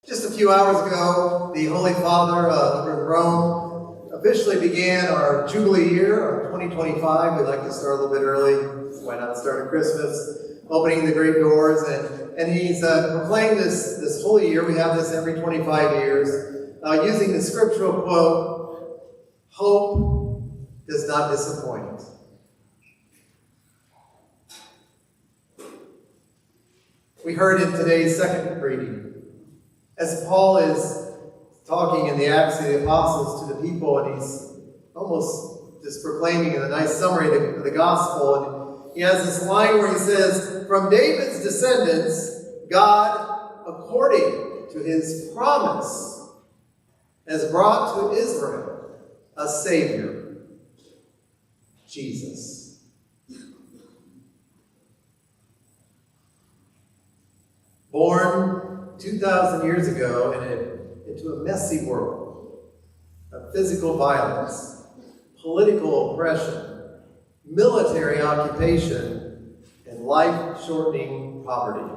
Just a few hours ago, the Holy Father over in Rome officially began our Jubilee year, our 2025. We like to start a little bit early. Why not start at Christmas? Opening the great doors. And he's proclaimed this holy year. We have this every 25 years. Using the scriptural quote, "Hope does not disappoint." We heard in today's second reading, as Paul is talking in the Acts of the Apostles to the people, and he's almost just proclaiming in a nice summary of the gospel, and he has this line where he says, "From David's descendants, God, according to his promise, has brought to Israel a Savior, Jesus." Born 2,000 years ago into a messy world of physical violence, political oppression, military occupation, and life-shortening poverty.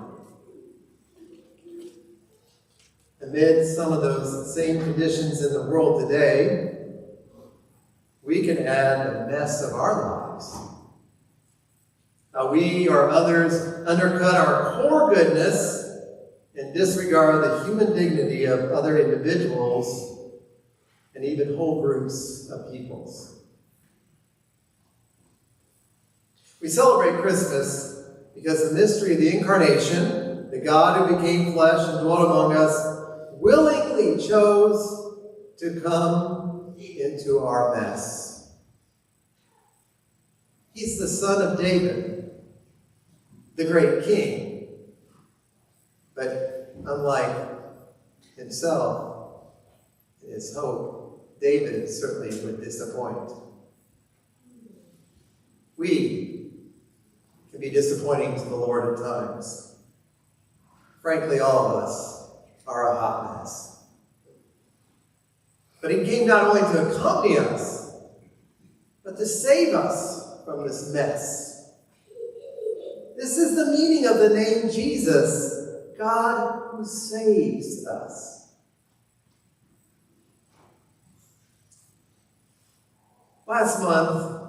Amid some of those same conditions in the world today, we can add a mess of our lives. How we or others undercut our core goodness and disregard the human dignity of other individuals and even whole groups of peoples. We celebrate Christmas because the mystery of the Incarnation, the God who became flesh and dwelt among us, willingly chose to come into our mess. He's the son of David, the great king. But unlike himself and his hope, David certainly would disappoint. We can be disappointing to the Lord at times. Frankly, all of us are a hot mess. But he came not only to accompany us, but to save us from this mess. This is the meaning of the name Jesus, God who saves us. Last month,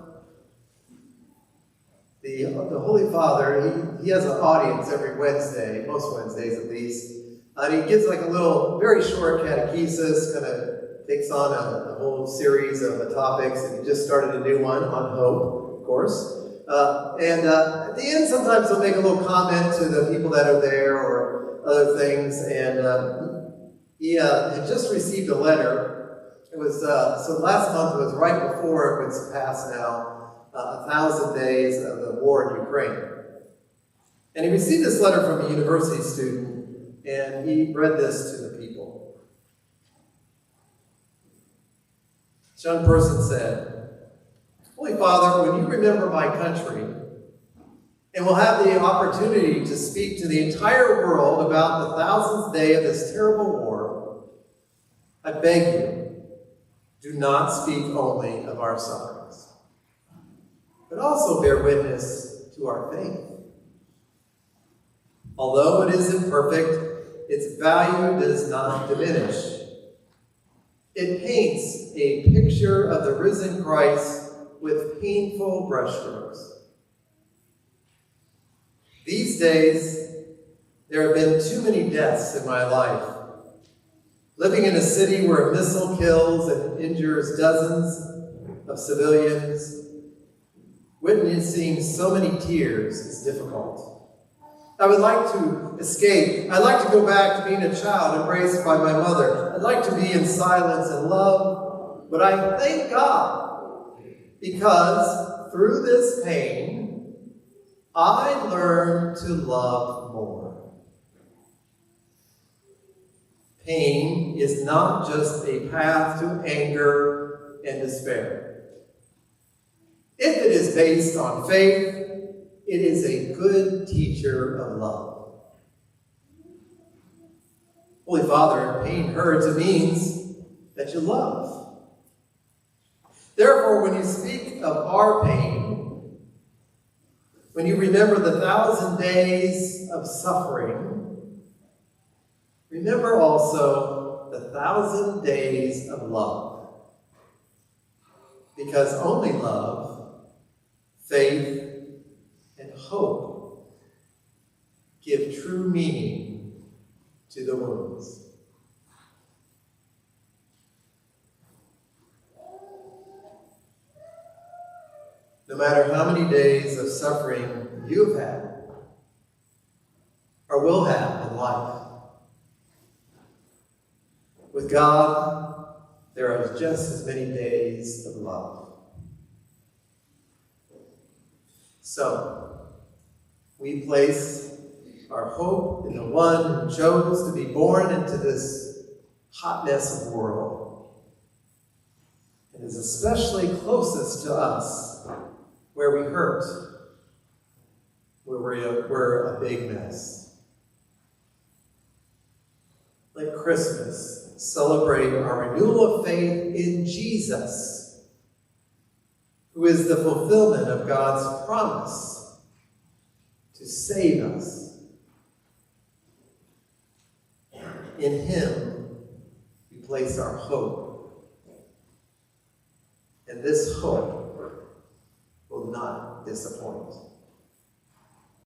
the Holy Father, he has an audience every Wednesday, most Wednesdays at least, and he gives like a little, very short catechesis, kind of takes on a whole series of topics, and he just started a new one on hope, of course. And at the end, sometimes he'll make a little comment to the people that are there or other things. And he had just received a letter. It was so last month was right before it was passed now, 1,000 days of the war in Ukraine. And he received this letter from a university student, and he read this to the people. This young person said, "Holy Father, when you remember my country, and will have the opportunity to speak to the entire world about the 1,000th day of this terrible war, I beg you, do not speak only of our sufferings, but also bear witness to our faith. Although it is imperfect, its value does not diminish. It paints a picture of the risen Christ with painful brushstrokes. These days, there have been too many deaths in my life. Living in a city where a missile kills and injures dozens of civilians, witnessing so many tears is difficult. I would like to escape. I'd like to go back to being a child embraced by my mother. I'd like to be in silence and love, but I thank God because through this pain, I learned to love more. Pain is not just a path to anger and despair. If it is based on faith, it is a good teacher of love. Holy Father, pain hurts, it means that you love. Therefore, when you speak of our pain, when you remember the 1,000 days of suffering, remember also the 1,000 days of love. Because only love, faith, and hope give true meaning to the wounds. No matter how many days of suffering you have had, or will have in life, with God, there are just as many days of love. So, we place our hope in the one who chose to be born into this hot mess of world, and is especially closest to us where we hurt, where we're a big mess. Like Christmas, celebrate our renewal of faith in Jesus, who is the fulfillment of God's promise to save us. In him, we place our hope. And this hope will not disappoint.